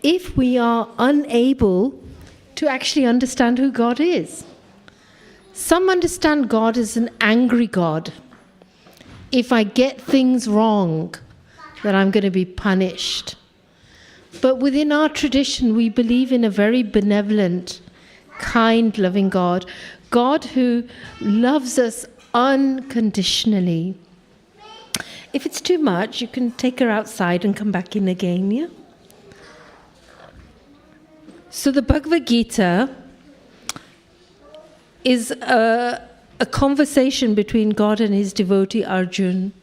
if we are unable to actually understand who God is. Some understand God as an angry God. If I get things wrong, then I'm going to be punished. But within our tradition, we believe in a very benevolent, kind, loving God. God who loves us unconditionally. If it's too much, you can take her outside and come back in again, yeah? So the Bhagavad Gita is a conversation between God and his devotee Arjun.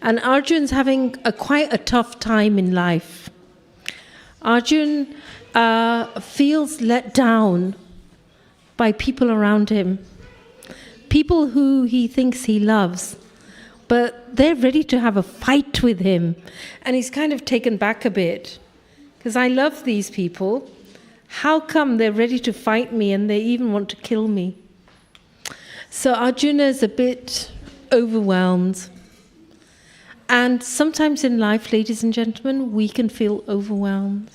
And Arjun's having quite a tough time in life. Arjun feels let down by people around him. People who he thinks he loves. But they're ready to have a fight with him. And he's kind of taken back a bit. Because I love these people. How come they're ready to fight me and they even want to kill me? So Arjuna is a bit overwhelmed. And sometimes in life, ladies and gentlemen, we can feel overwhelmed.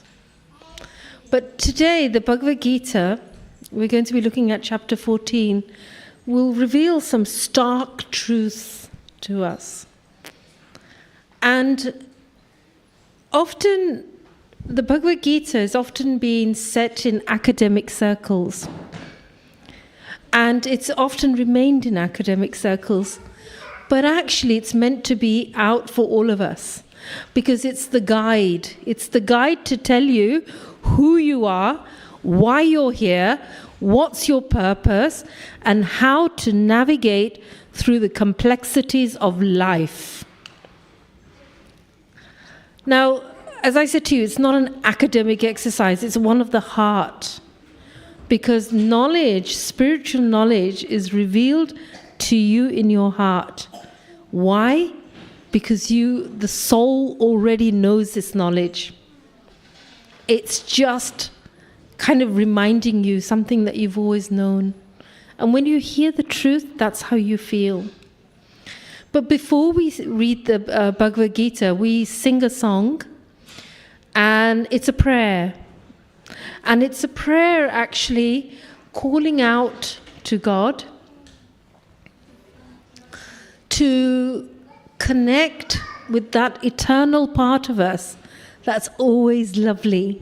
But today, the Bhagavad Gita, we're going to be looking at chapter 14, will reveal some stark truths to us. And often, the Bhagavad Gita is often being set in academic circles. And it's often remained in academic circles. But actually, it's meant to be out for all of us. Because it's the guide. It's the guide to tell you who you are, why you're here, what's your purpose, and how to navigate through the complexities of life. Now, as I said to you, it's not an academic exercise, it's one of the heart. Because knowledge, spiritual knowledge, is revealed to you in your heart. Why? Because the soul already knows this knowledge. It's just kind of reminding you something that you've always known. And when you hear the truth, that's how you feel. But before we read the Bhagavad Gita, we sing a song. And it's a prayer. And it's a prayer actually calling out to God to connect with that eternal part of us that's always lovely.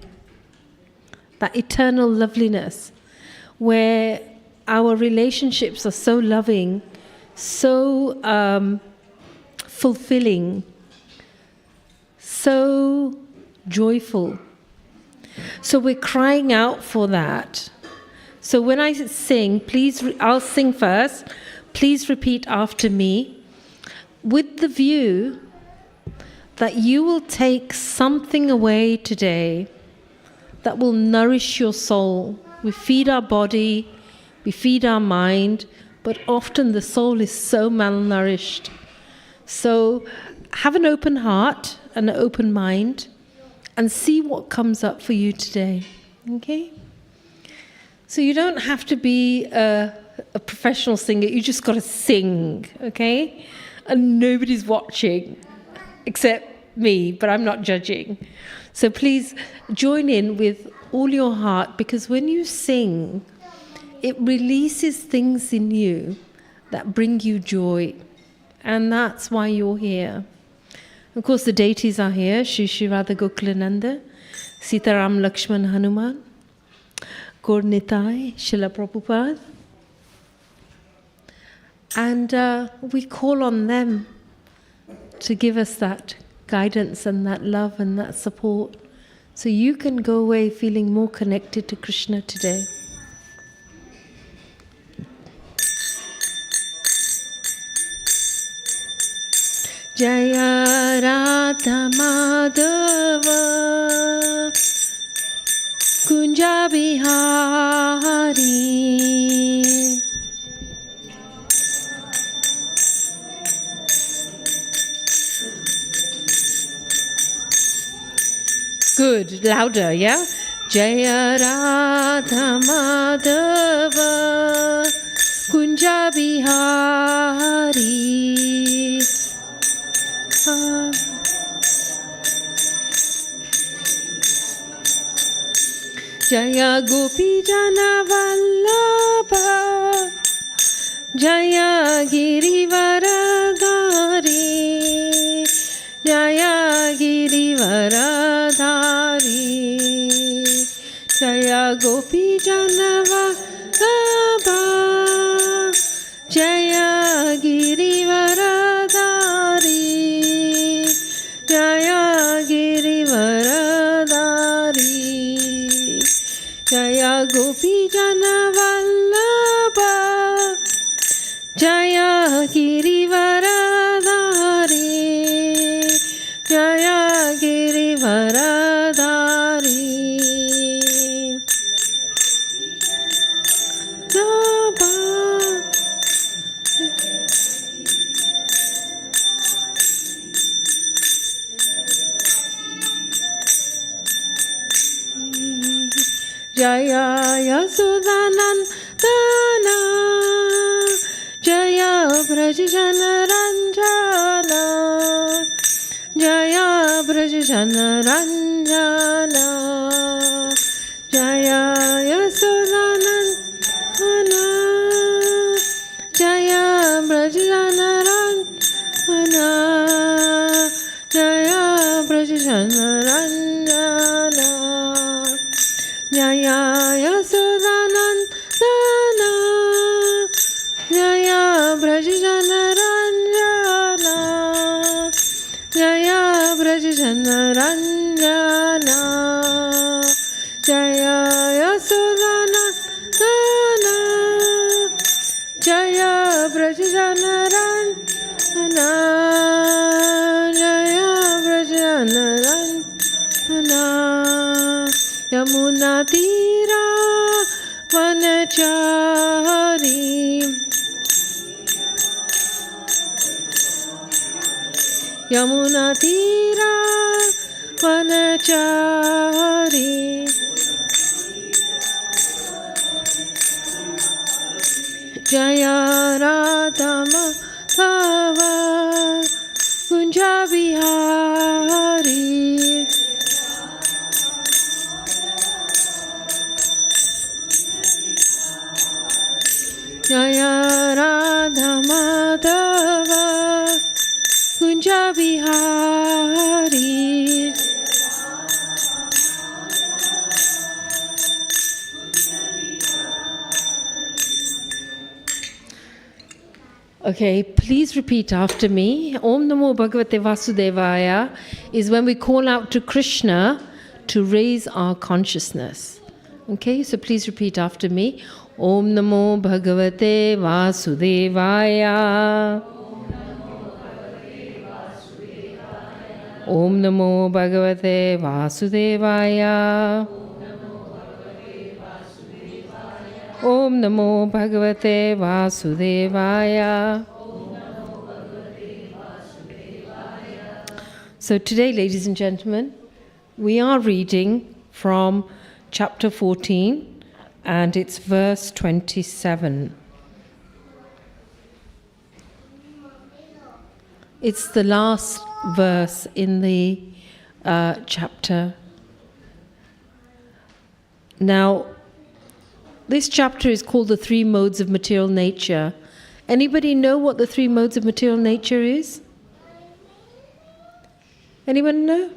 That eternal loveliness where our relationships are so loving, so fulfilling, so joyful. So we're crying out for that. So when I sing, please, I'll sing first. Please repeat after me with the view that you will take something away today that will nourish your soul. We feed our body, we feed our mind, but often the soul is so malnourished. So have an open heart and an open mind and see what comes up for you today. Okay? So you don't have to be a professional singer, you just got to sing, okay? And nobody's watching except me, but I'm not judging. So please join in with all your heart, because when you sing, it releases things in you that bring you joy. And that's why you're here. Of course, the deities are here, Shri Radha Gokulananda, Sitaram Lakshman Hanuman, Gaur Nitai, Srila Prabhupada. And we call on them to give us that guidance and that love and that support, so you can go away feeling more connected to Krishna today. Jaya Radha Madhava Kunja Bihari. Good, louder, yeah? Jaya Radha Madhava Kunja Bihari. Jaya Gopi Jana Vallabha, Jaya Girivaradhari, Jaya Girivaradhari, Jaya Gopi Jana Vallabha, Jaya Girivaradhari, Jaya Girivaradhari, Jaya Gopi Jana Vallabha, Jaya Girivaradhari, Jaya Girivaradhari. Jaya Yasodhanandana, Jaya Brajjana Ranjana, Jaya Brajjana Ranjana, Jaya Yasodhanandana, Jaya Brajjana Ranjana, Jaya Brajjana Ranjana, Jaya Yasodhanandana, Jaya Brajjana Ranjana, Jaya Brajjana Ranjana, Jaya Yasodhanandana, Jaya Brajjana Ranjana, Jaya Brajjana Ranjana. Yamuna Tira Vanachari, Yamuna Tira Vanachari, Jaya Radha Madhava Kunja Bihari, Jaya Radha Madhava Kunja Bihari. Okay, please repeat after me. Om Namo Bhagavate Vasudevaya is when we call out to Krishna to raise our consciousness. Okay, so please repeat after me. Om Namo Bhagavate Vasudevaya. Om Namo Bhagavate Vasudevaya. Om Namo Bhagavate Vasudevaya. So today, ladies and gentlemen, we are reading from chapter 14 and it's verse 27. It's the last verse in the chapter. Now, this chapter is called the three modes of material nature. Anybody know what the three modes of material nature is? Anyone know?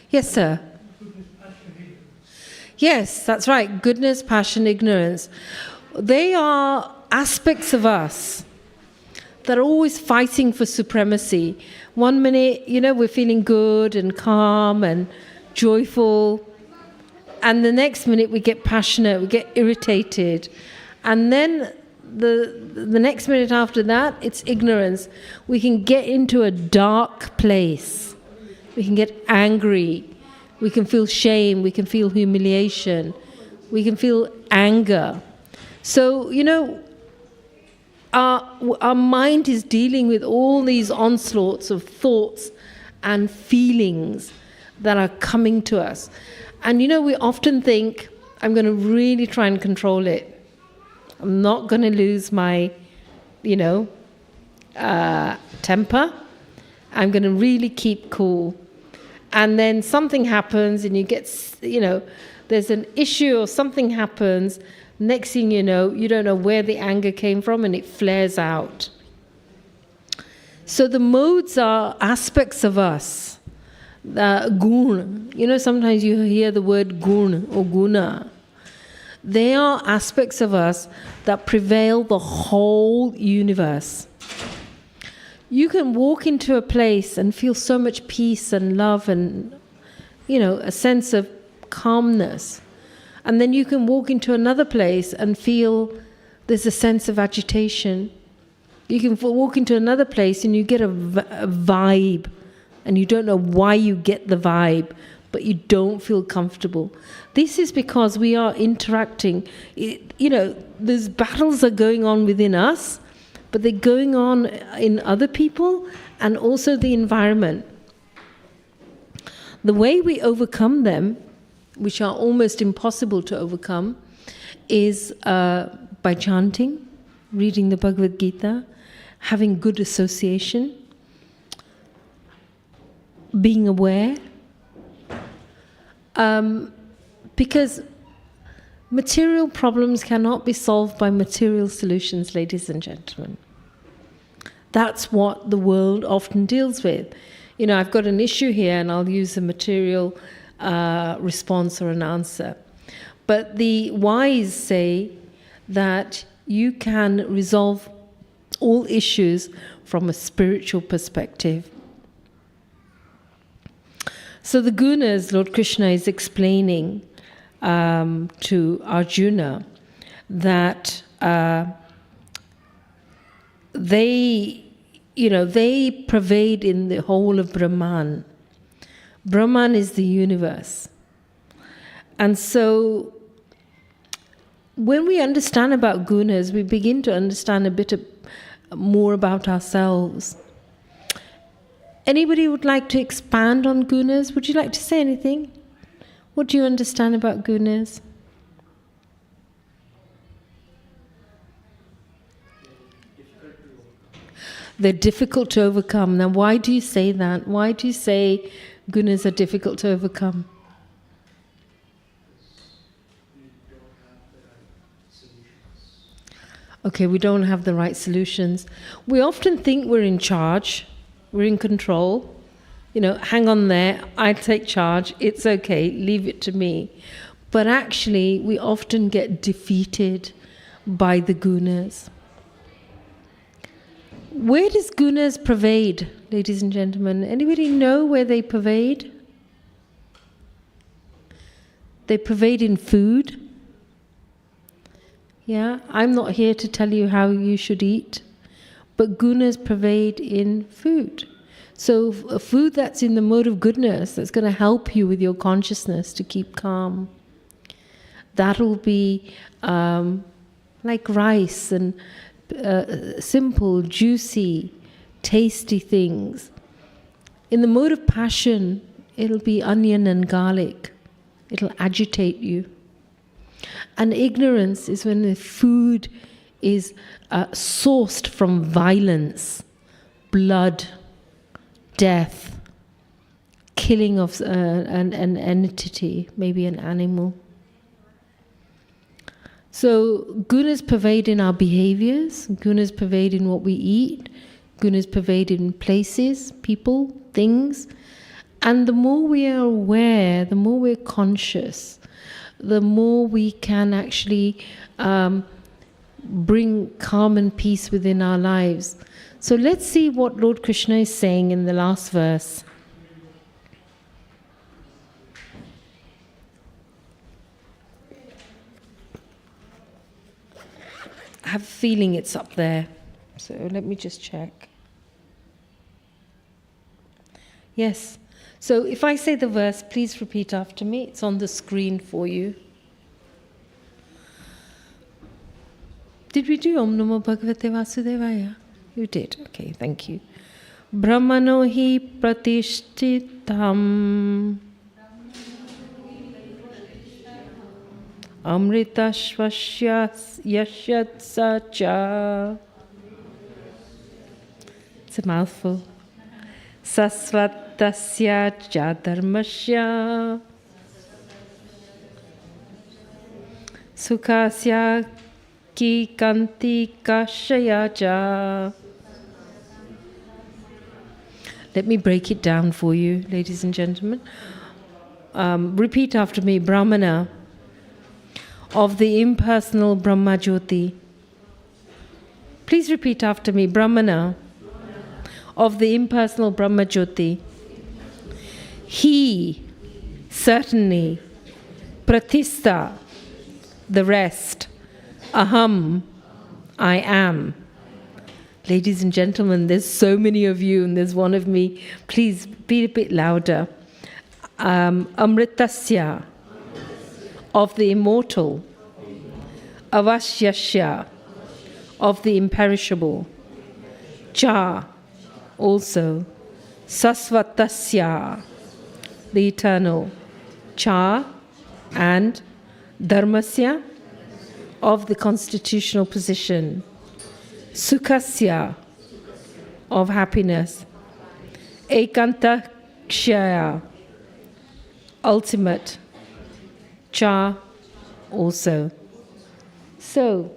Yes, sir. Yes, that's right. Goodness, passion, ignorance. They are aspects of us that are always fighting for supremacy. 1 minute, we're feeling good and calm and joyful. And the next minute we get passionate, we get irritated. And then the next minute after that, it's ignorance. We can get into a dark place. We can get angry. We can feel shame. We can feel humiliation. We can feel anger. So, our mind is dealing with all these onslaughts of thoughts and feelings that are coming to us. And we often think, I'm going to really try and control it. I'm not going to lose my, temper. I'm going to really keep cool. And then something happens and you get, there's an issue or something happens, next thing you know, you don't know where the anger came from and it flares out. So the modes are aspects of us. The gun, sometimes you hear the word gun or guna. They are aspects of us that prevail the whole universe. You can walk into a place and feel so much peace and love and, a sense of calmness. And then you can walk into another place and feel there's a sense of agitation. You can walk into another place and you get a vibe, and you don't know why you get the vibe, but you don't feel comfortable. This is because we are interacting. These battles are going on within us, but they're going on in other people and also the environment. The way we overcome them, which are almost impossible to overcome, is by chanting, reading the Bhagavad Gita, having good association, being aware. Because material problems cannot be solved by material solutions, ladies and gentlemen. That's what the world often deals with. I've got an issue here and I'll use a material response or an answer. But the wise say that you can resolve all issues from a spiritual perspective. So the gunas, Lord Krishna is explaining to Arjuna that they pervade in the whole of Brahman. Brahman is the universe. And so when we understand about gunas, we begin to understand a bit more about ourselves. Anybody would like to expand on gunas? Would you like to say anything? What do you understand about gunas? They're difficult to overcome. Now, why do you say that? Why do you say gunas are difficult to overcome? Okay, we don't have the right solutions. We often think we're in charge, we're in control. Hang on there, I take charge, it's okay, leave it to me. But actually, we often get defeated by the gunas. Where does gunas pervade, ladies and gentlemen? Anybody know where they pervade? They pervade in food. Yeah, I'm not here to tell you how you should eat, but gunas pervade in food. So a food that's in the mode of goodness, that's going to help you with your consciousness to keep calm. That'll be like rice and simple, juicy, tasty things. In the mode of passion, it'll be onion and garlic. It'll agitate you. And ignorance is when the food is sourced from violence, blood, death, killing of an entity, maybe an animal. So gunas pervade in our behaviors, gunas pervade in what we eat, gunas pervade in places, people, things. And the more we are aware, the more we're conscious, the more we can actually bring calm and peace within our lives. So let's see what Lord Krishna is saying in the last verse. I have a feeling it's up there, so let me just check. Yes. So if I say the verse, please repeat after me. It's on the screen for you. Did we do Om Namo Bhagavate Vasudevaya? You did. Okay, thank you. Brahmano hi pratishtitam amritashvasya yashatsacha. It's a mouthful. Sasvatasya jadharmasya Sukasya ki kanti kashayaja. Let me break it down for you, ladies and gentlemen. Repeat after me. Brahmana of the impersonal Brahma Jyoti. Please repeat after me. Brahmana of the impersonal Brahma Jyoti. He, certainly. Pratistha, the rest. Aham, I am. Ladies and gentlemen, there's so many of you and there's one of me. Please be a bit louder. Amritasya, of the immortal. Avasyasya, of the imperishable. Cha, also. Sasvatasya, the eternal. Cha, and Dharmasya, of the constitutional position. Sukhasya, of happiness. Ekantakshaya, ultimate. Cha, also. So,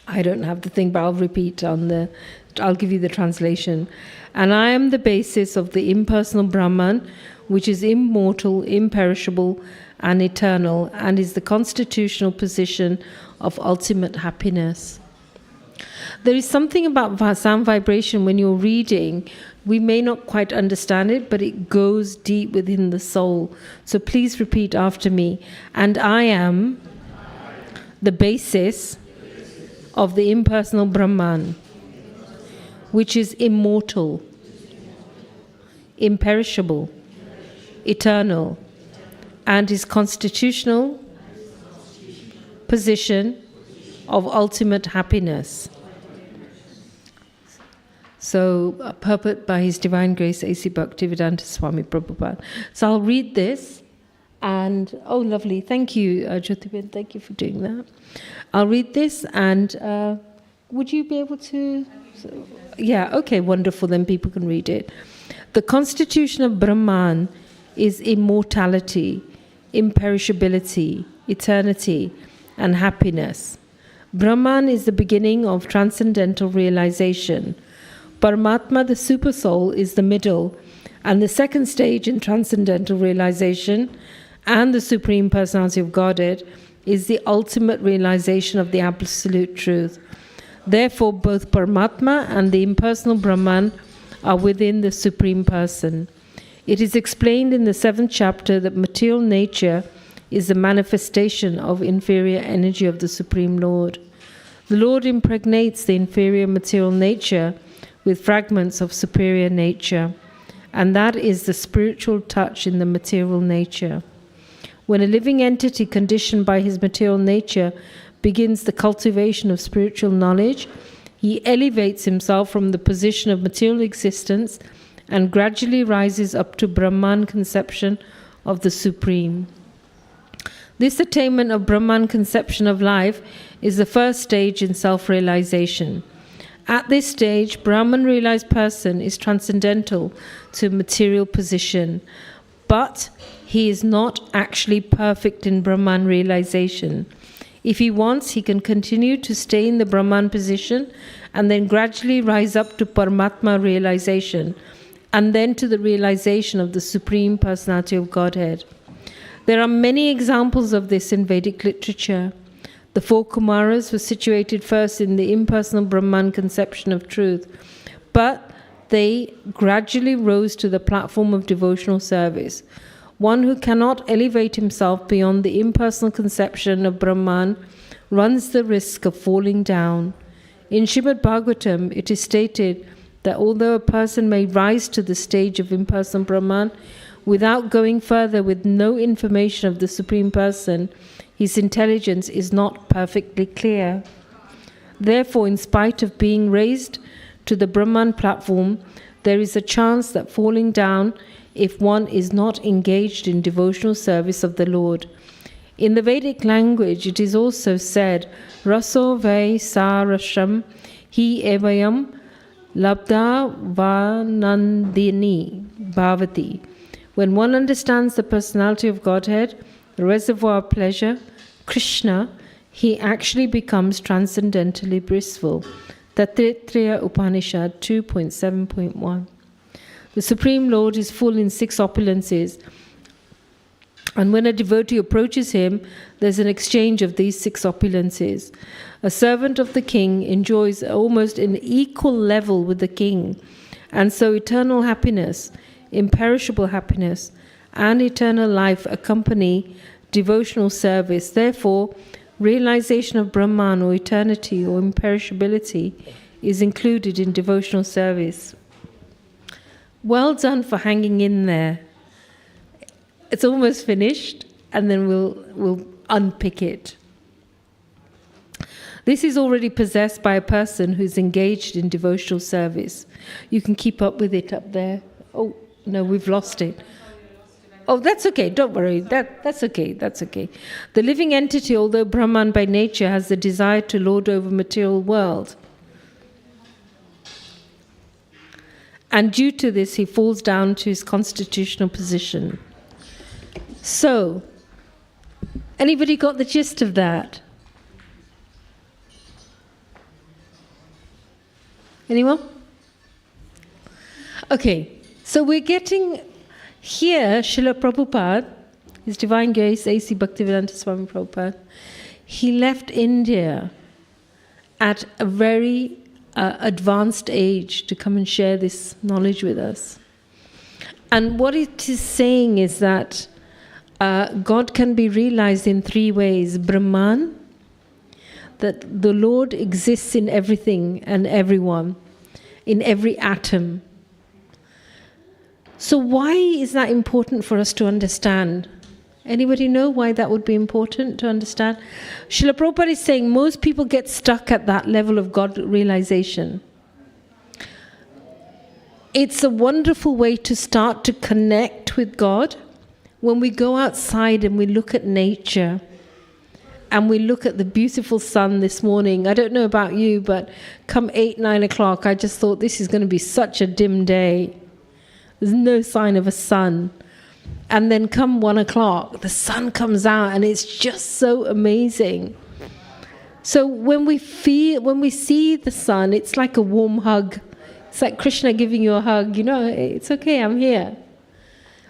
I don't have the thing, but I'll repeat I'll give you the translation. And I am the basis of the impersonal Brahman, which is immortal, imperishable, and eternal, and is the constitutional position of ultimate happiness. There is something about sound vibration when you're reading, we may not quite understand it, but it goes deep within the soul. So please repeat after me. And I am the basis of the impersonal Brahman, which is immortal, imperishable, eternal, and his constitutional position of ultimate happiness. So, purport by His Divine Grace A.C. Bhaktivedanta Swami Prabhupada. So I'll read this, and oh, lovely, thank you, Jyotibin, thank you for doing that. I'll read this, and would you be able to? Yeah, okay, wonderful, then people can read it. The constitution of Brahman is immortality, imperishability, eternity, and happiness. Brahman is the beginning of transcendental realization. Paramatma, the supersoul, is the middle, and the second stage in transcendental realization, and the Supreme Personality of Godhead, is the ultimate realization of the Absolute Truth. Therefore, both Paramatma and the impersonal Brahman are within the Supreme Person. It is explained in the 7th chapter that material nature is the manifestation of inferior energy of the Supreme Lord. The Lord impregnates the inferior material nature with fragments of superior nature, and that is the spiritual touch in the material nature. When a living entity conditioned by his material nature begins the cultivation of spiritual knowledge, he elevates himself from the position of material existence and gradually rises up to Brahman conception of the Supreme. This attainment of Brahman conception of life is the first stage in self-realization. At this stage, Brahman realized person is transcendental to material position, but he is not actually perfect in Brahman realization. If he wants, he can continue to stay in the Brahman position and then gradually rise up to Paramatma realization, and then to the realization of the Supreme Personality of Godhead. There are many examples of this in Vedic literature. The 4 Kumaras were situated first in the impersonal Brahman conception of truth, but they gradually rose to the platform of devotional service. One who cannot elevate himself beyond the impersonal conception of Brahman runs the risk of falling down. In Srimad Bhagavatam, it is stated that although a person may rise to the stage of impersonal Brahman without going further with no information of the Supreme Person, his intelligence is not perfectly clear. Therefore, in spite of being raised to the Brahman platform, there is a chance that falling down if one is not engaged in devotional service of the Lord. In the Vedic language, it is also said, Raso vai sarasham hi evayam labda vanandini bhavati. When one understands the personality of Godhead, the reservoir of pleasure, Krishna, he actually becomes transcendentally blissful. Taittiriya Upanishad 2.7.1. The Supreme Lord is full in 6 opulences. And when a devotee approaches him, there's an exchange of these 6 opulences. A servant of the king enjoys almost an equal level with the king. And so eternal happiness, imperishable happiness, and eternal life accompany devotional service. Therefore, realization of Brahman, or eternity, or imperishability, is included in devotional service. Well done for hanging in there. It's almost finished, and then we'll unpick it. This is already possessed by a person who's engaged in devotional service. You can keep up with it up there. Oh, no, we've lost it. Oh, that's okay. Don't worry. That's okay. That's okay. The living entity, although Brahman by nature, has the desire to lord over material world. And due to this, he falls down to his constitutional position. So, anybody got the gist of that? Anyone? Okay, so we're getting here, Srila Prabhupada, His Divine Grace, A.C. Bhaktivedanta Swami Prabhupada, he left India at a very advanced age to come and share this knowledge with us. And what it is saying is that God can be realized in 3 ways. Brahman, that the Lord exists in everything and everyone, in every atom. So why is that important for us to understand? Anybody know why that would be important to understand? Srila Prabhupada is saying most people get stuck at that level of God realization. It's a wonderful way to start to connect with God when we go outside and we look at nature and we look at the beautiful sun this morning. I don't know about you, but come 8, 9 o'clock, I just thought this is going to be such a dim day. There's no sign of a sun. And then come 1 o'clock, the sun comes out and it's just so amazing. So when we see the sun, it's like a warm hug. It's like Krishna giving you a hug. You know, it's okay, I'm here.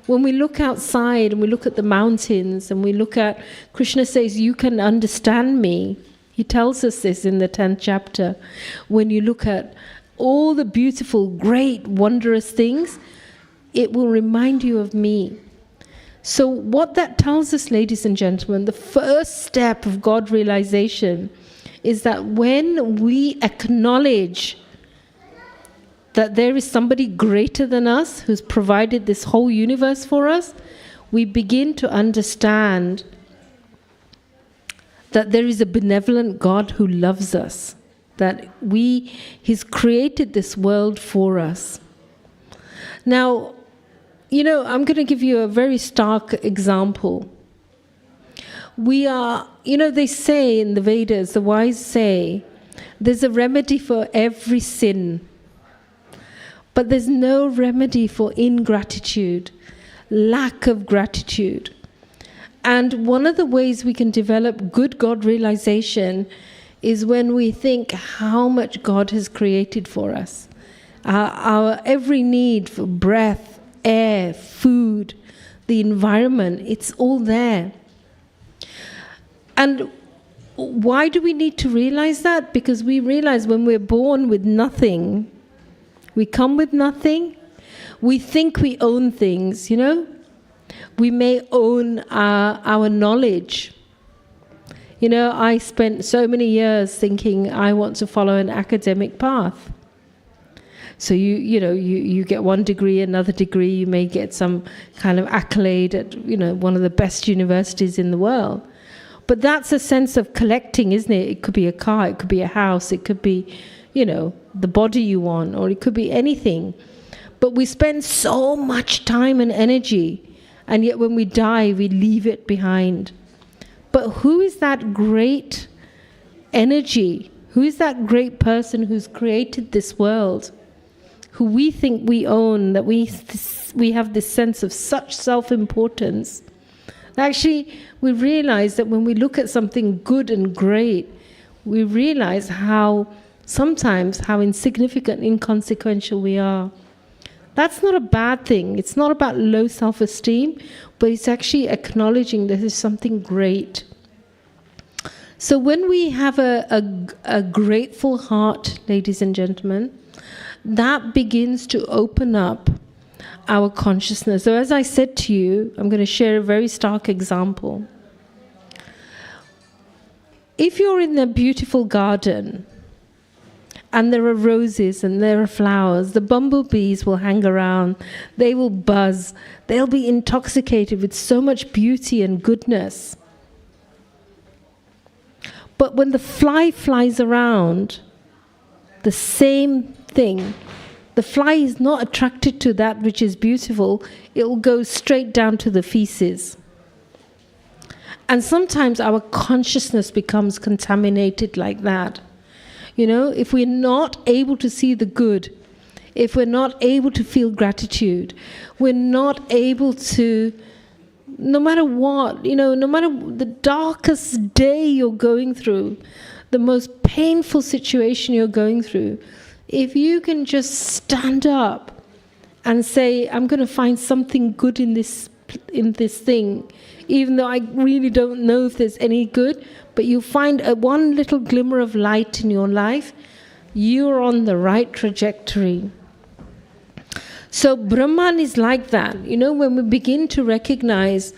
When we look outside and we look at the mountains and we look at, Krishna says, you can understand me. He tells us this in the 10th chapter. When you look at all the beautiful, great, wondrous things, it will remind you of me. So what that tells us, ladies and gentlemen, the first step of God realization is that when we acknowledge that there is somebody greater than us who's provided this whole universe for us, we begin to understand that there is a benevolent God who loves us, that He's created this world for us. Now, you know, I'm going to give you a very stark example. We are, you know, they say in the Vedas, the wise say, there's a remedy for every sin. But there's no remedy for ingratitude, lack of gratitude. And one of the ways we can develop good God realization is when we think how much God has created for us. Our every need for breath, air, food, the environment, it's all there. And why do we need to realize that? Because we realize when we're born with nothing, we come with nothing. We think we own things, you know. We may own our knowledge. You know, I spent so many years thinking I want to follow an academic path. So you get one degree, another degree, you may get some kind of accolade at, you know, one of the best universities in the world. But that's a sense of collecting, isn't it? It could be a car, it could be a house, it could be, you know, the body you want, or it could be anything. But we spend so much time and energy, and yet when we die, we leave it behind. But who is that great energy? Who is that great person who's created this world, who we think we own, that we have this sense of such self-importance, Actually, we realize that when we look at something good and great, we realize how sometimes how insignificant, inconsequential we are. That's not a bad thing. It's not about low self-esteem, but it's actually acknowledging that there's something great. So when we have a grateful heart, ladies and gentlemen, that begins to open up our consciousness. So as I said to you, I'm going to share a very stark example. If you're in a beautiful garden and there are roses and there are flowers, the bumblebees will hang around, they will buzz, they'll be intoxicated with so much beauty and goodness. But when the fly flies around, the same thing, the fly is not attracted to that which is beautiful, it will go straight down to the feces. And sometimes our consciousness becomes contaminated like that. You know, if we're not able to see the good, if we're not able to feel gratitude, we're not able to, no matter what, you know, no matter the darkest day you're going through, the most painful situation you're going through, if you can just stand up and say, I'm going to find something good in this thing, even though I really don't know if there's any good, but you find one little glimmer of light in your life, you're on the right trajectory. So Brahman is like that, you know, when we begin to recognize,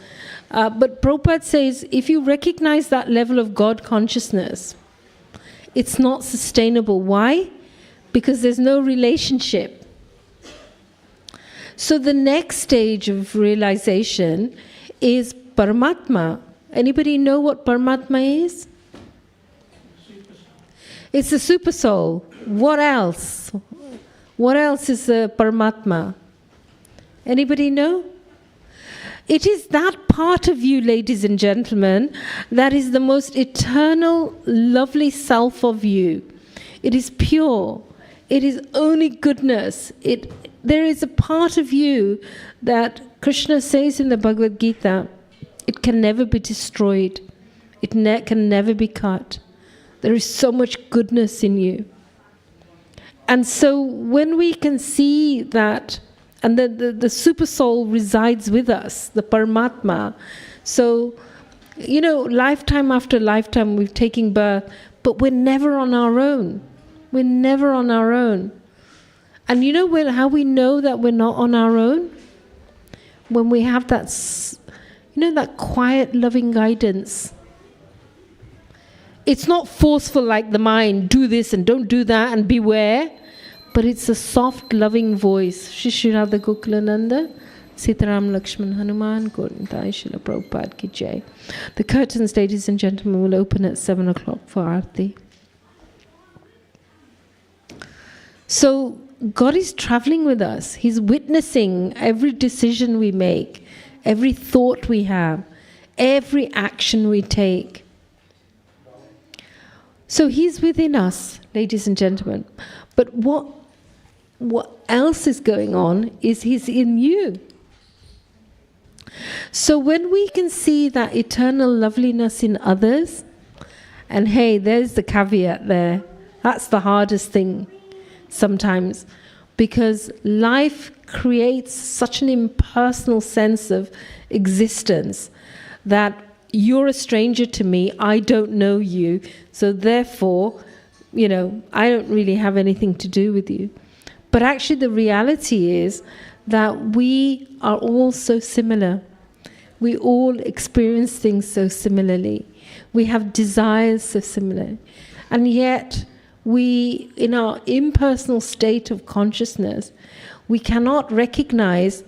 but Prabhupada says, if you recognize that level of God consciousness, it's not sustainable. Why? Because there's no relationship. So the next stage of realization is Paramatma. Anybody know what Paramatma is? It's the super soul. What else? What else is the Paramatma? Anybody know? It is that part of you, ladies and gentlemen, that is the most eternal, lovely self of you. It is pure. It is only goodness. There is a part of you that Krishna says in the Bhagavad Gita, it can never be destroyed. It can never be cut. There is so much goodness in you. And so when we can see that, and the super soul resides with us, the Paramatma. So, you know, lifetime after lifetime we've taken birth, but we're never on our own. We're never on our own. And you know how we know that we're not on our own? When we have that, you know, that quiet, loving guidance. It's not forceful like the mind, do this and don't do that and beware. But it's a soft, loving voice. Shri Radha Gokulananda, Sitaram Lakshman Hanuman, Govinda Srila Prabhupada Ki Jai. The curtains, ladies and gentlemen, will open at 7 o'clock for Aarti. So God is traveling with us. He's witnessing every decision we make, every thought we have, every action we take. So He's within us, ladies and gentlemen. But what else is going on is He's in you. So when we can see that eternal loveliness in others, and hey, there's the caveat there. That's the hardest thing sometimes, because life creates such an impersonal sense of existence that you're a stranger to me, I don't know you, so therefore, you know, I don't really have anything to do with you. But actually the reality is that we are all so similar. We all experience things so similarly. We have desires so similar. And yet, we, in our impersonal state of consciousness, we cannot recognize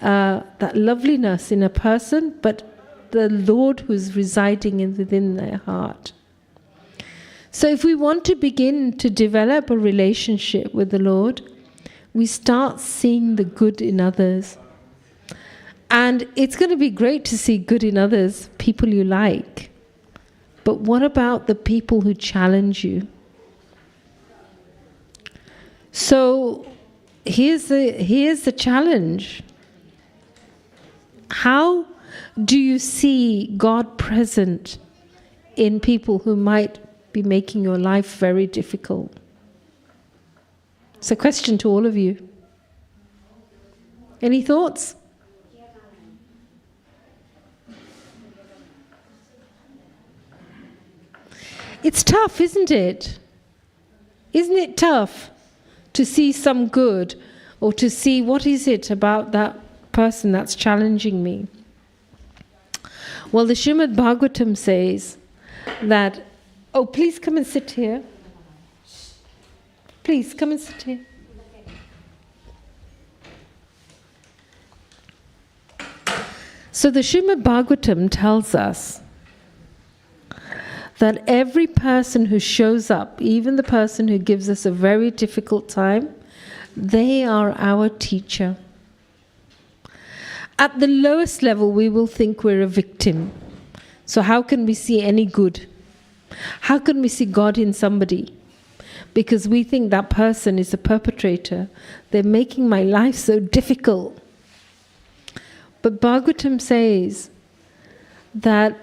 that loveliness in a person, but the Lord who is residing within their heart. So if we want to begin to develop a relationship with the Lord, we start seeing the good in others. And it's going to be great to see good in others, people you like. But what about the people who challenge you? So here's the challenge. How do you see God present in people who might be making your life very difficult? It's a question to all of you. Any thoughts? It's tough, isn't it? Isn't it tough to see some good, or to see what is it about that person that's challenging me? Well, the Srimad Bhagavatam says that, oh, please come and sit here. Please come and sit here. So the Srimad Bhagavatam tells us that every person who shows up, even the person who gives us a very difficult time, they are our teacher. At the lowest level, we will think we're a victim. So how can we see any good? How can we see God in somebody? Because we think that person is a perpetrator. They're making my life so difficult. But Bhagavatam says that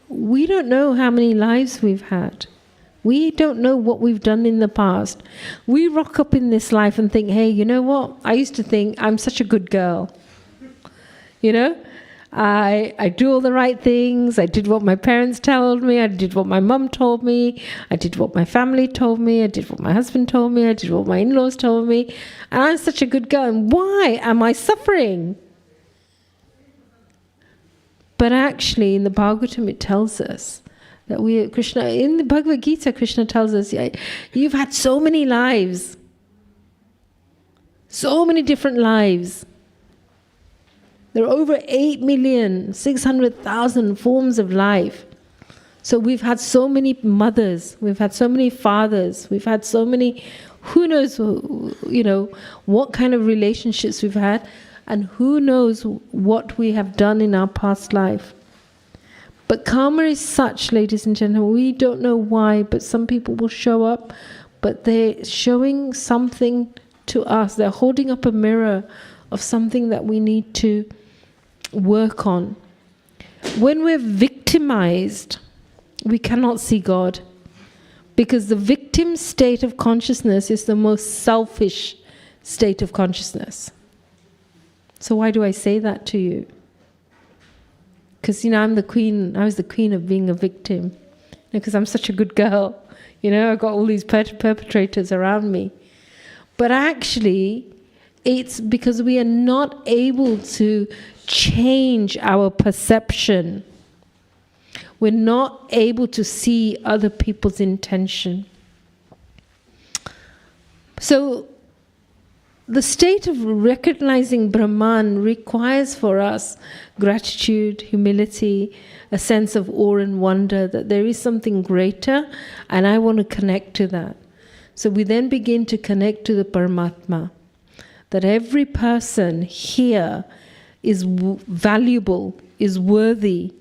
we don't know how many lives we've had. We don't know what we've done in the past. We rock up in this life and think, hey, you know what? I used to think I'm such a good girl. You know? I do all the right things. I did what my parents told me. I did what my mum told me. I did what my family told me. I did what my husband told me. I did what my in-laws told me. And I'm such a good girl. And why am I suffering? But actually, in the Bhagavatam, it tells us that Krishna, in the Bhagavad Gita, Krishna tells us, you've had so many lives. So many different lives. There are over 8,600,000 forms of life. So we've had so many mothers, we've had so many fathers, we've had so many, who knows, what kind of relationships we've had, and who knows what we have done in our past life. But karma is such, ladies and gentlemen, we don't know why, but some people will show up, but they're showing something to us. They're holding up a mirror of something that we need to work on. When we're victimized, we cannot see God, because the victim state of consciousness is the most selfish state of consciousness. So why do I say that to you? Because, I'm the queen. I was the queen of being a victim. Because I'm such a good girl. I've got all these perpetrators around me. But actually, it's because we are not able to change our perception. We're not able to see other people's intention. So, the state of recognizing Brahman requires for us gratitude, humility, a sense of awe and wonder that there is something greater, and I want to connect to that. So we then begin to connect to the Paramatma, that every person here is valuable, is worthy.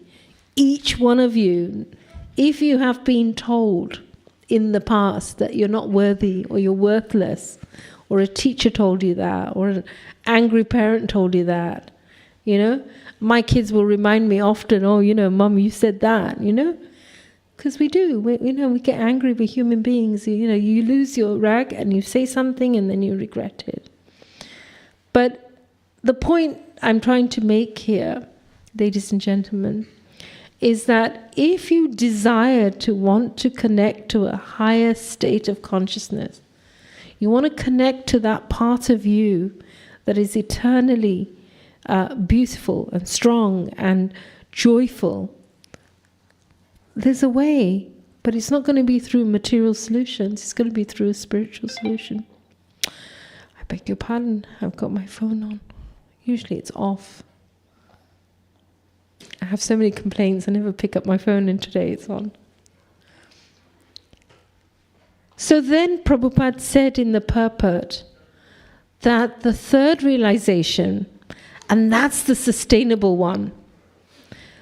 Each one of you, if you have been told in the past that you're not worthy or you're worthless, or a teacher told you that, or an angry parent told you that, my kids will remind me often, Mum, you said that, because we do. We get angry with human beings. You lose your rag and you say something and then you regret it. But the point I'm trying to make here, ladies and gentlemen, is that if you desire to want to connect to a higher state of consciousness, you want to connect to that part of you that is eternally beautiful and strong and joyful. There's a way, but it's not going to be through material solutions. It's going to be through a spiritual solution. I beg your pardon, I've got my phone on. Usually it's off. I have so many complaints, I never pick up my phone, and today it's on. So then Prabhupada said in the purport that the third realization, and that's the sustainable one,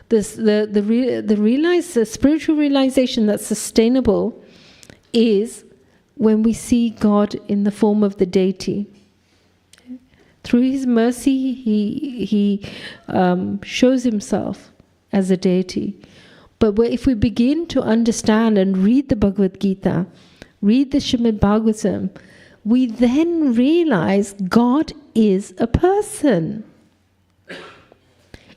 the spiritual realization that's sustainable is when we see God in the form of the deity. Through his mercy, he shows himself as a deity. But if we begin to understand and read the Bhagavad Gita, read the Srimad Bhagavatam, we then realize God is a person.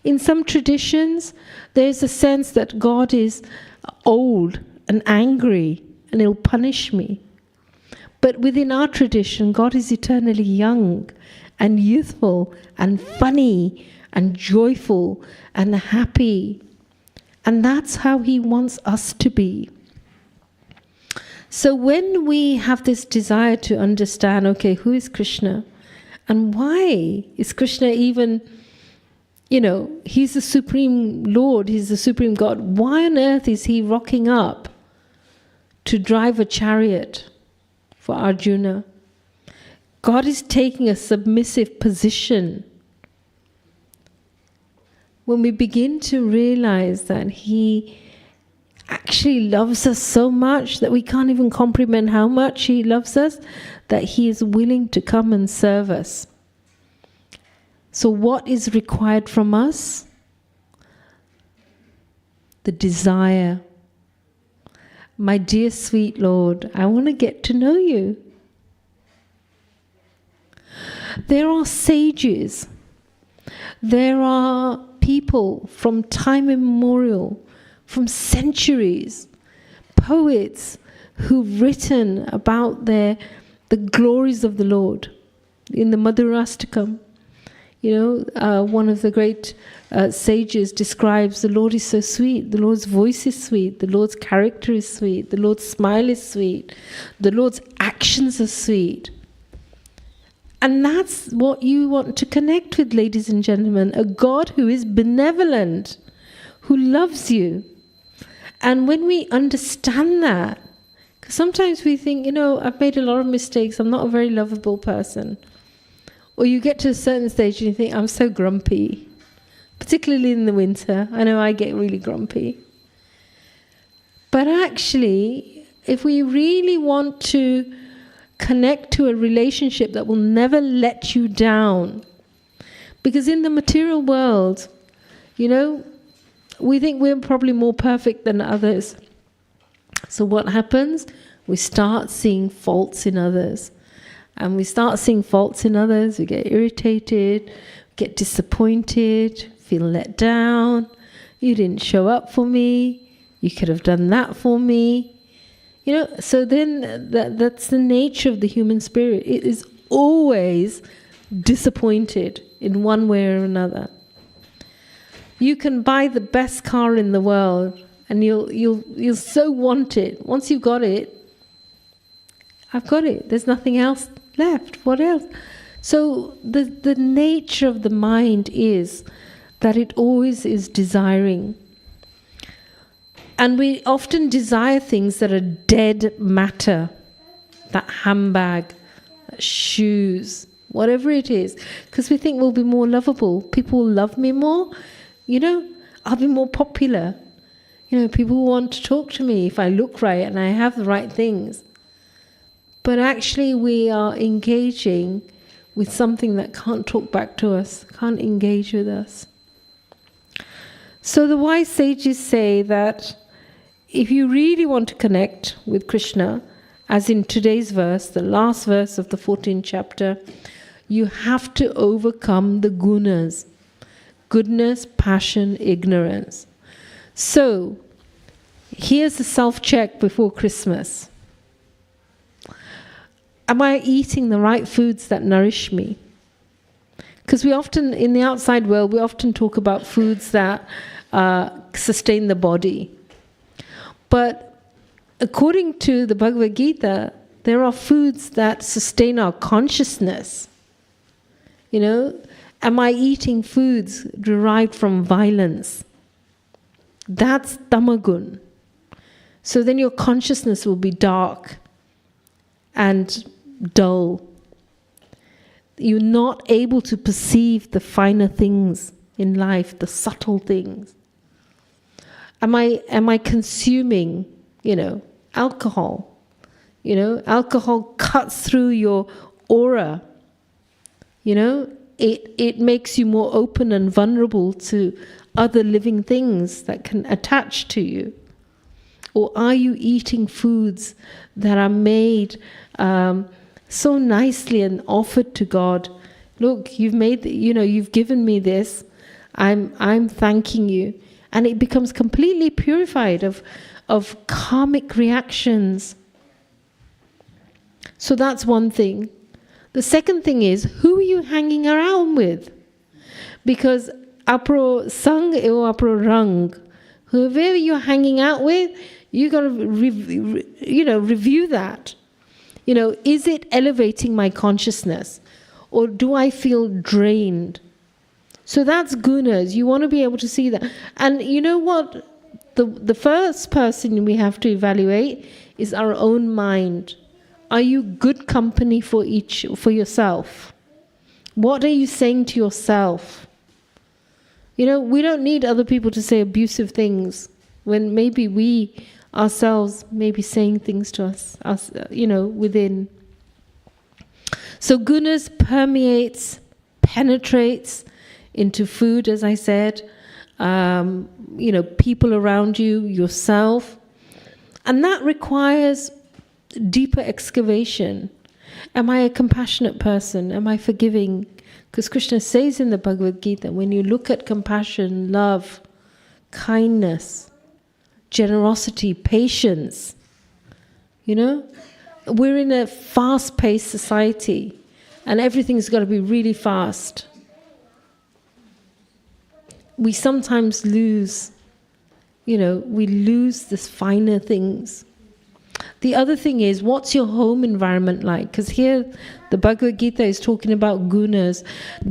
In some traditions, there's a sense that God is old and angry and he'll punish me. But within our tradition, God is eternally young and youthful and funny and joyful and happy. And that's how he wants us to be. So when we have this desire to understand, okay, who is Krishna? And why is Krishna even, he's the Supreme Lord, he's the Supreme God. Why on earth is he rocking up to drive a chariot for Arjuna? God is taking a submissive position. When we begin to realize that he actually loves us so much that we can't even comprehend how much he loves us, that he is willing to come and serve us. So what is required from us? The desire. My dear sweet Lord, I want to get to know you. There are sages. There are people from time immemorial, from centuries, poets who've written about the glories of the Lord. In the Madhurastakam, one of the great sages describes the Lord is so sweet, the Lord's voice is sweet, the Lord's character is sweet, the Lord's smile is sweet, the Lord's actions are sweet. And that's what you want to connect with, ladies and gentlemen, a God who is benevolent, who loves you. And when we understand that, because sometimes we think, I've made a lot of mistakes, I'm not a very lovable person. Or you get to a certain stage and you think, I'm so grumpy, particularly in the winter. I know I get really grumpy. But actually, if we really want to connect to a relationship that will never let you down, because in the material world, we think we're probably more perfect than others. So what happens? We start seeing faults in others. And we start seeing faults in others, we get irritated, get disappointed, feel let down. You didn't show up for me. You could have done that for me. So then that's the nature of the human spirit. It is always disappointed in one way or another. You can buy the best car in the world and you'll so want it. Once you've got it, I've got it. There's nothing else left. What else? So the nature of the mind is that it always is desiring. And we often desire things that are dead matter. That handbag, that shoes, whatever it is. Because we think we'll be more lovable. People will love me more. I'll be more popular. People will want to talk to me if I look right and I have the right things. But actually we are engaging with something that can't talk back to us, can't engage with us. So the wise sages say that if you really want to connect with Krishna, as in today's verse, the last verse of the 14th chapter, you have to overcome the gunas. Goodness, passion, ignorance. So, here's a self-check before Christmas. Am I eating the right foods that nourish me? Because we often, in the outside world, we often talk about foods that sustain the body. But according to the Bhagavad Gita, there are foods that sustain our consciousness. Am I eating foods derived from violence? That's tamagun. So then your consciousness will be dark and dull. You're not able to perceive the finer things in life, the subtle things. Am I consuming, alcohol? Alcohol cuts through your aura. it makes you more open and vulnerable to other living things that can attach to you? Or are you eating foods that are made so nicely and offered to God? Look, you've given me this. I'm thanking you. And it becomes completely purified of karmic reactions. So that's one thing. The second thing is, who are you hanging around with? Because apro sang or apro rang, whoever you're hanging out with, you got to review that. Is it elevating my consciousness, or do I feel drained? So that's gunas. You want to be able to see that. And you know what? The first person we have to evaluate is our own mind. Are you good company for yourself? What are you saying to yourself? We don't need other people to say abusive things when maybe we ourselves may be saying things to us, within. So gunas penetrates into food, as I said, people around you, yourself. And that requires deeper excavation. Am I a compassionate person? Am I forgiving? Because Krishna says in the Bhagavad Gita, when you look at compassion, love, kindness, generosity, patience, we're in a fast-paced society and everything's got to be really fast. We sometimes lose, we lose this finer things. The other thing is, what's your home environment like? Because here the Bhagavad Gita is talking about gunas.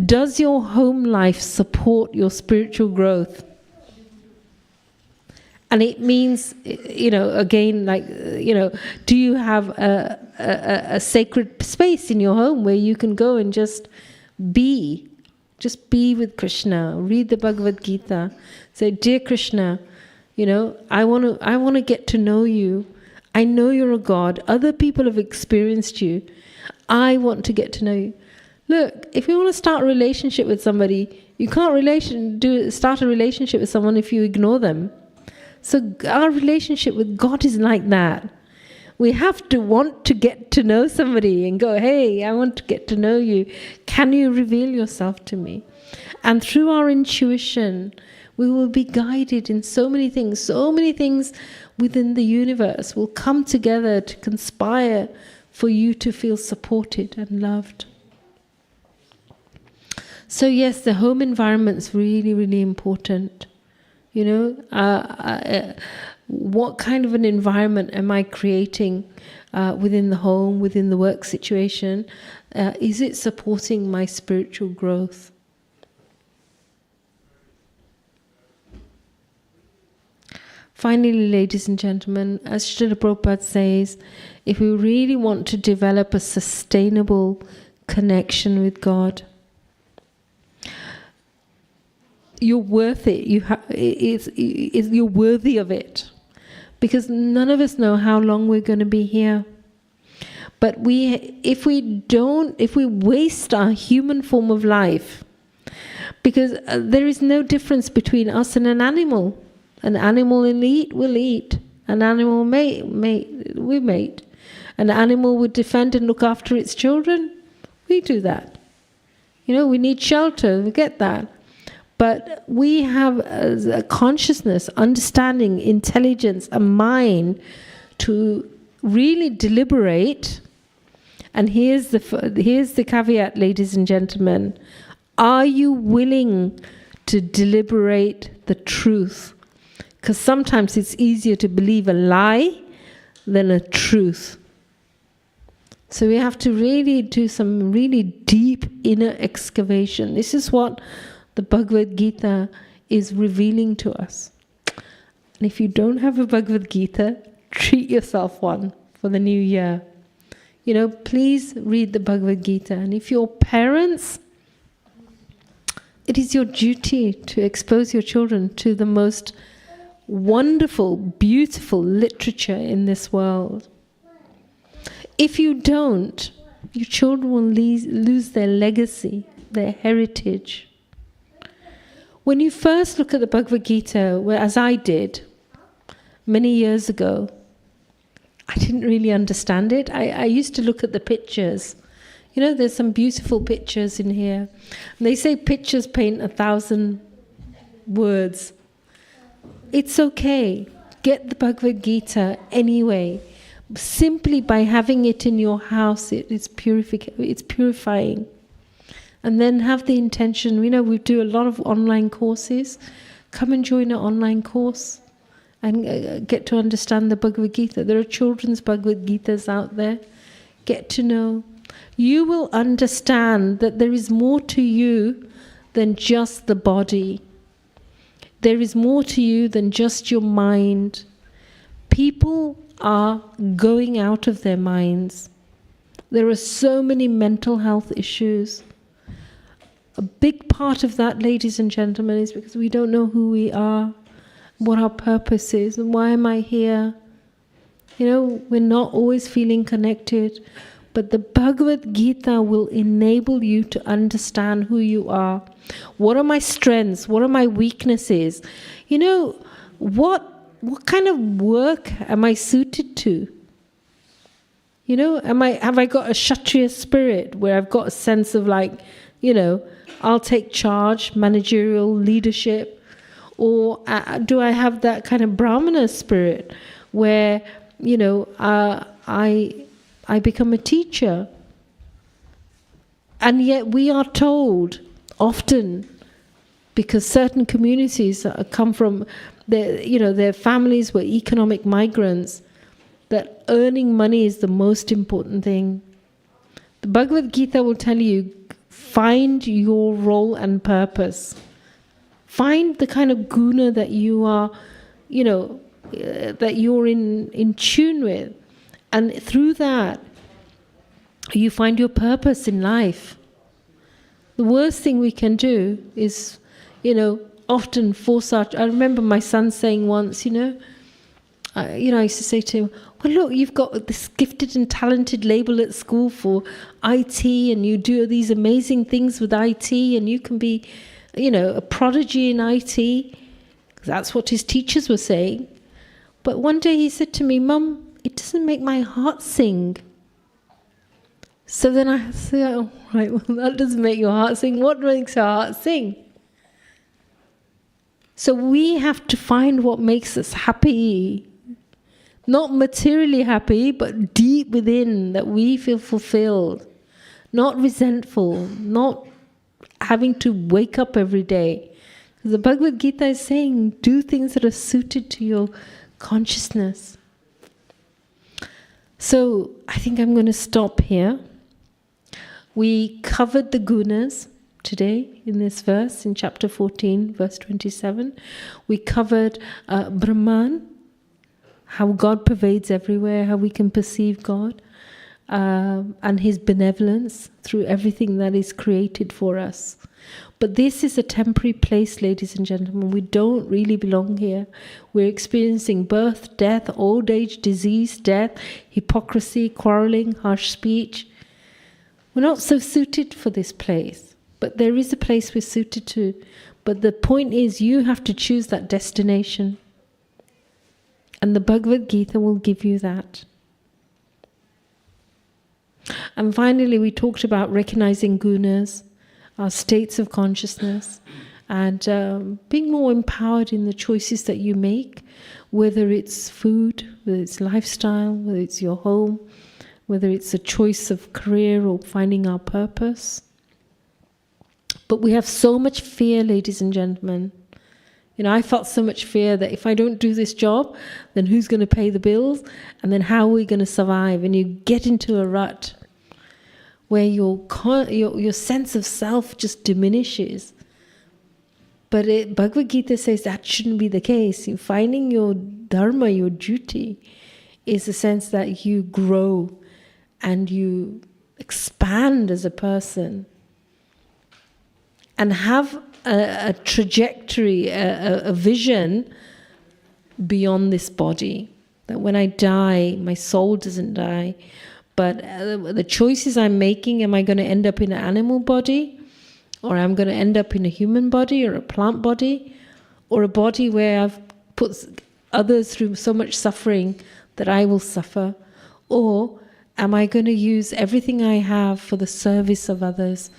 Does your home life support your spiritual growth? And it means, again, do you have a sacred space in your home where you can go and just be with Krishna, read the Bhagavad Gita, say, dear Krishna, I want to get to know you. I know you're a God. Other people have experienced you. I want to get to know you. Look, if you want to start a relationship with somebody, you can't start a relationship with someone if you ignore them. So our relationship with God is like that. We have to want to get to know somebody and go, hey, I want to get to know you. Can you reveal yourself to me? And through our intuition, we will be guided in so many things. So many things within the universe will come together to conspire for you to feel supported and loved. So yes, the home environment's really, really important. What kind of an environment am I creating within the home, within the work situation? Is it supporting my spiritual growth? Finally, ladies and gentlemen, as Srila Prabhupada says, if we really want to develop a sustainable connection with God, you're worth it. You're worthy of it, because none of us know how long we're going to be here. But if we waste our human form of life, because there is no difference between us and an animal. An animal will eat. An animal we mate. An animal would defend and look after its children. We do that. We need shelter. We get that. But we have a consciousness, understanding, intelligence, a mind to really deliberate. And here's the caveat, ladies and gentlemen. Are you willing to deliberate the truth? Because sometimes it's easier to believe a lie than a truth. So we have to really do some really deep inner excavation. This is what the Bhagavad Gita is revealing to us. And if you don't have a Bhagavad Gita, treat yourself one for the new year. Please read the Bhagavad Gita. And if you're parents, it is your duty to expose your children to the most wonderful, beautiful literature in this world. If you don't, your children will lose their legacy. their heritage. When you first look at the Bhagavad Gita, as I did many years ago, I didn't really understand it. I used to look at the pictures. You know, there's some beautiful pictures in here. And they say pictures paint 1,000 words. It's okay. Get the Bhagavad Gita anyway. Simply by having it in your house, it's purifying. And then have the intention, we do a lot of online courses. Come and join an online course and get to understand the Bhagavad Gita. There are children's Bhagavad Gitas out there. Get to know. You will understand that there is more to you than just the body. There is more to you than just your mind. People are going out of their minds. There are so many mental health issues. A big part of that, ladies and gentlemen, is because we don't know who we are, what our purpose is, and why am I here? We're not always feeling connected. But the Bhagavad Gita will enable you to understand who you are. What are my strengths? What are my weaknesses? What kind of work am I suited to? Have I got a Kshatriya spirit where I've got a sense of I'll take charge, managerial leadership? Or do I have that kind of Brahmana spirit where, I become a teacher? And yet we are told often, because certain communities come from, their families were economic migrants, that earning money is the most important thing. The Bhagavad Gita will tell you, find your role and purpose. Find the kind of guna that you are, that you're in tune with. And through that, you find your purpose in life. The worst thing we can do is, often force our... I remember my son saying once, I used to say to him, well, look, you've got this gifted and talented label at school for IT, and you do these amazing things with IT, and you can be, a prodigy in IT. That's what his teachers were saying. But one day he said to me, Mum, it doesn't make my heart sing. So then I said, oh, right, well, that doesn't make your heart sing. What makes your heart sing? So we have to find what makes us happy. Not materially happy, but deep within, that we feel fulfilled. Not resentful, not having to wake up every day. The Bhagavad Gita is saying, do things that are suited to your consciousness. So I think I'm going to stop here. We covered the gunas today in this verse, in chapter 14, verse 27. We covered Brahman, how God pervades everywhere, how we can perceive God, and His benevolence through everything that is created for us. But this is a temporary place, ladies and gentlemen. We don't really belong here. We're experiencing birth, death, old age, disease, death, hypocrisy, quarreling, harsh speech. We're not so suited for this place. But there is a place we're suited to. But the point is, you have to choose that destination. And the Bhagavad Gita will give you that. And finally, we talked about recognizing gunas, our states of consciousness, and being more empowered in the choices that you make, whether it's food, whether it's lifestyle, whether it's your home, whether it's a choice of career or finding our purpose. But we have so much fear, ladies and gentlemen. I felt so much fear that if I don't do this job, then who's going to pay the bills? And then how are we going to survive? And you get into a rut where your sense of self just diminishes. But Bhagavad Gita says that shouldn't be the case. Finding your dharma, your duty, is a sense that you grow and you expand as a person and have a trajectory, a vision beyond this body. That when I die, my soul doesn't die. But the choices I'm making, am I going to end up in an animal body? or I'm going to end up in a human body or a plant body, or a body where I've put others through so much suffering that I will suffer, or am I going to use everything I have for the service of others?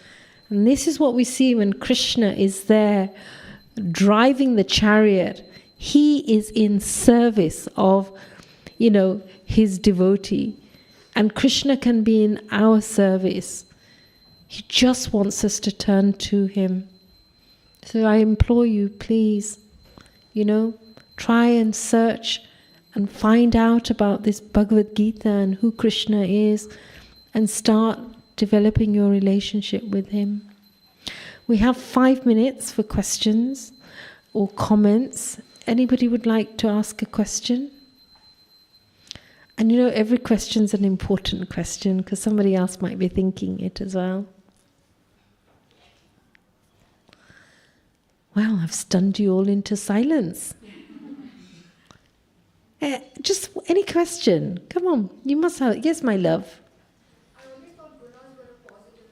And this is what we see when Krishna is there driving the chariot. He is in service of, his devotee. And Krishna can be in our service. He just wants us to turn to him. So I implore you, please, try and search and find out about this Bhagavad Gita and who Krishna is, and start developing your relationship with him. We have 5 minutes for questions or comments. Anybody would like to ask a question? And every question's an important question, because somebody else might be thinking it as well. Well, I've stunned you all into silence. Just any question. Come on, you must have. Yes, my love. I always thought gunas were a positive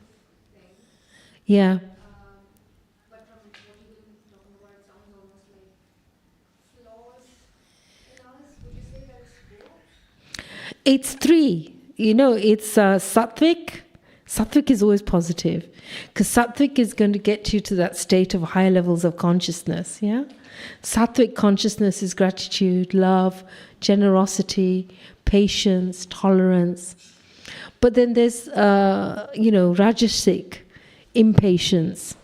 thing. Yeah. But from what you've been talking about, it sounds almost like flaws in us. Would you say that's both? It's 3. It's sattvic. Sattvic is always positive, because sattvic is going to get you to that state of higher levels of consciousness. Yeah, sattvic consciousness is gratitude, love, generosity, patience, tolerance. But then there's rajasic, impatience,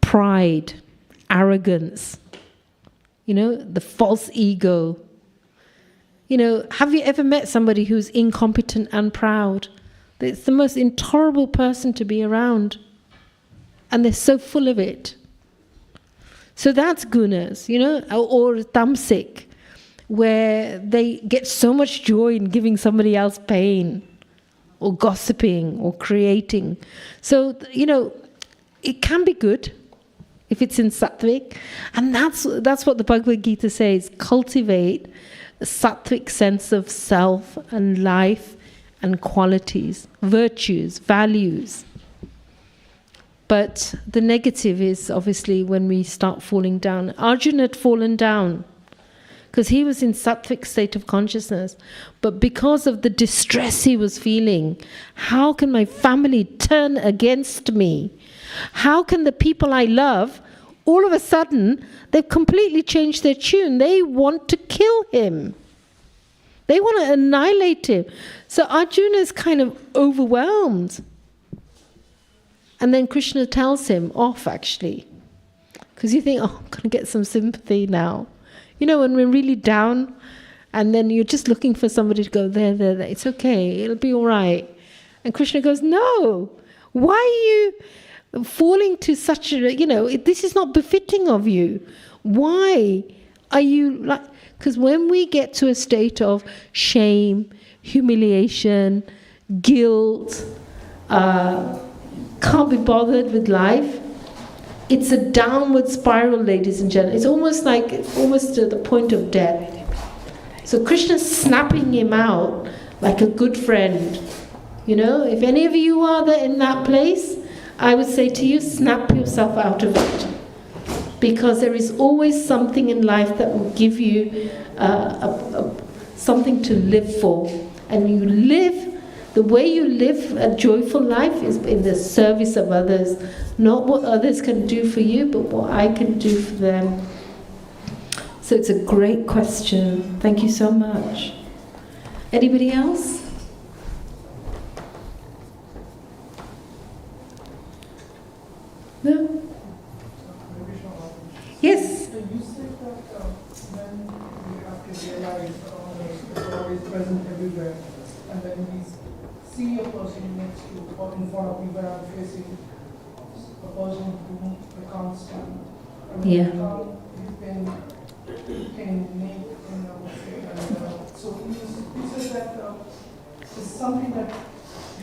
pride, arrogance. The false ego. Have you ever met somebody who's incompetent and proud? It's the most intolerable person to be around. And they're so full of it. So that's gunas, or tamasic, where they get so much joy in giving somebody else pain, or gossiping, or creating. So, it can be good if it's in sattvic. And that's what the Bhagavad Gita says. Cultivate a sattvic sense of self and life and qualities, virtues, values. But the negative is obviously when we start falling down. Arjuna had fallen down because he was in sattvic state of consciousness. But because of the distress he was feeling, how can my family turn against me? How can the people I love, all of a sudden, they've completely changed their tune. They want to kill him. They want to annihilate him. So Arjuna is kind of overwhelmed. And then Krishna tells him off, actually. Because you think, I'm going to get some sympathy now. When we're really down, and then you're just looking for somebody to go, there, it's okay, it'll be all right. And Krishna goes, no, why are you falling to such a, this is not befitting of you. Why are you like... Because when we get to a state of shame, humiliation, guilt, can't be bothered with life, it's a downward spiral, ladies and gentlemen. It's almost to the point of death. So Krishna's snapping him out like a good friend. If any of you are there in that place, I would say to you, snap yourself out of it. Because there is always something in life that will give you something to live for. And you live, the way you live a joyful life is in the service of others. Not what others can do for you, but what I can do for them. So it's a great question. Thank you so much. Anybody else? No? Yes. So you said that when we have to realize God is present everywhere, and then we see a person next to or in front of me when I'm facing a person whom I can't stand. Yeah. You can make, I would say. And, so you said that it's something that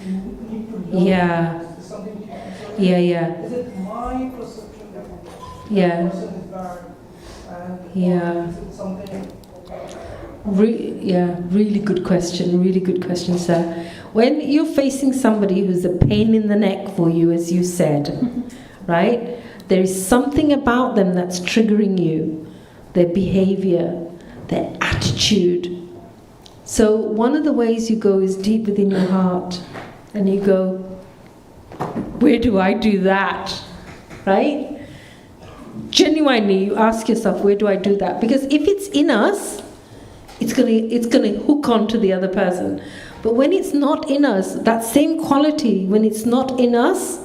you need to learn. Yeah. It's something you can. So Yeah. Is it my perception that Yeah. the person is bad? And Yeah. is it something? Really good question, sir. When you're facing somebody who's a pain in the neck for you, as you said, right? There is something about them that's triggering you, their behavior, their attitude. So one of the ways you go is deep within your heart, and you go, where do I do that? Right? Genuinely, you ask yourself, where do I do that? Because if it's in us, it's gonna hook on to the other person. But when it's not in us, that same quality, when it's not in us,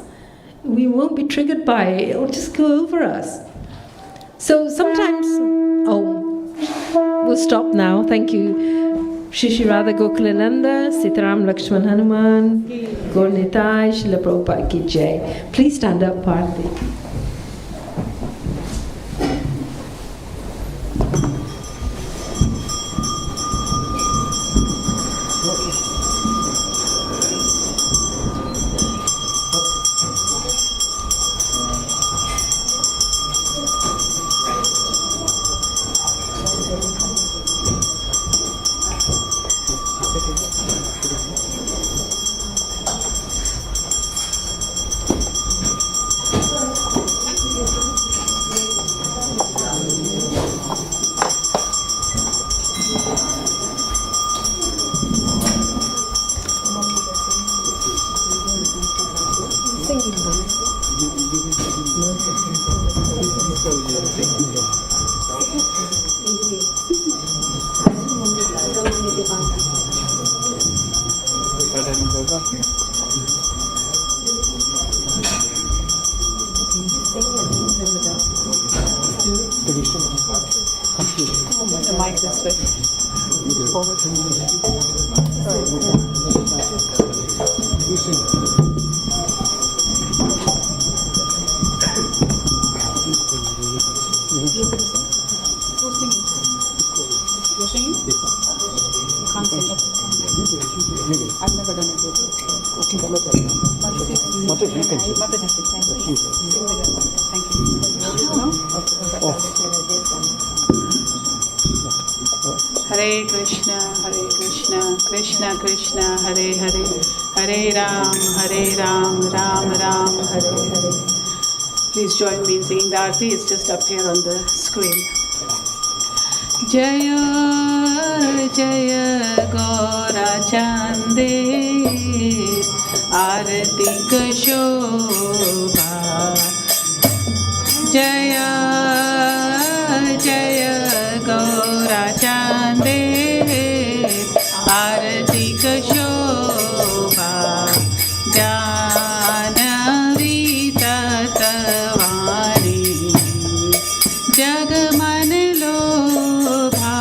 we won't be triggered by it. It'll just go over us. So sometimes, we'll stop now. Thank you. Shri Shri Radha Gokulananda, Sitaram Lakshman Hanuman, Gaur Nitai, Srila Prabhupada Ki Jai. Please stand up, Parthi. Hare Krishna, Krishna Krishna, Hare Hare, Hare Ram, Ram Ram, Hare Hare. Please join me in singing the Aarti. It's just up here on the screen. Jaya Jaya Gaura Chande, Aarti ka shobha. Jaya Jaya Gaura Chande, Aarti ka shobha. Janavi tatavani, Jagman lobha.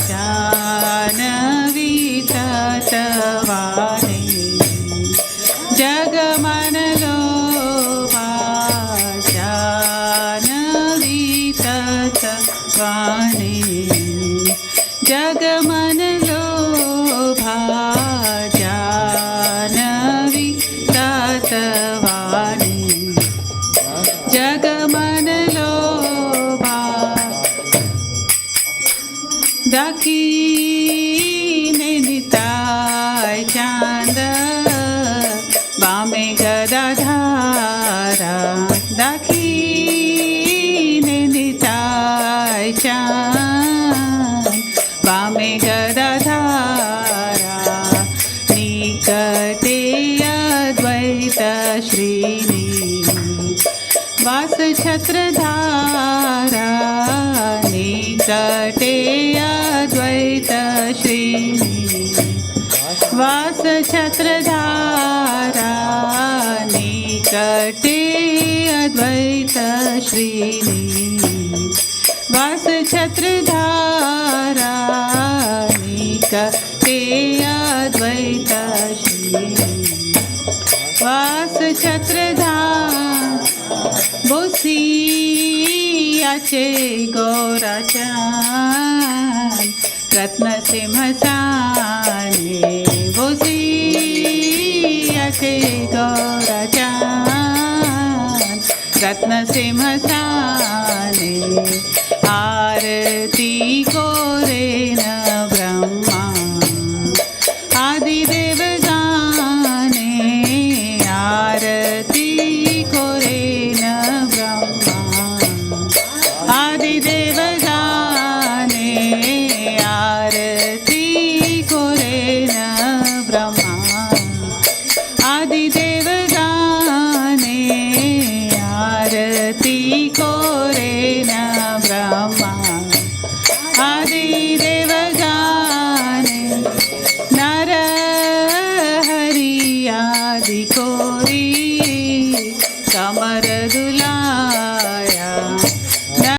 Janavi tatavani, Jagman lobha. Janavi tatavani, Jagman lobha. Janavi tatavani, Jagman lobha. Dakine nitai chanda, Bame gadadhara. Dakine nitai chanda, Bame gadadhara. Nikate advaita shrini, Vas chhatradhara. Nikate advaita shrini, Vas chhatradhara. Nikate advaita shrini, Vas chhatradhara. Nikate advaita shrini, Vas chhatradhara. Bosi ache Gaurachan, Ratna Simhasane. Bosi ache Gaurachan, Ratna Simhasane. Aarti kore na Brahma, Adi Dev कमर दुला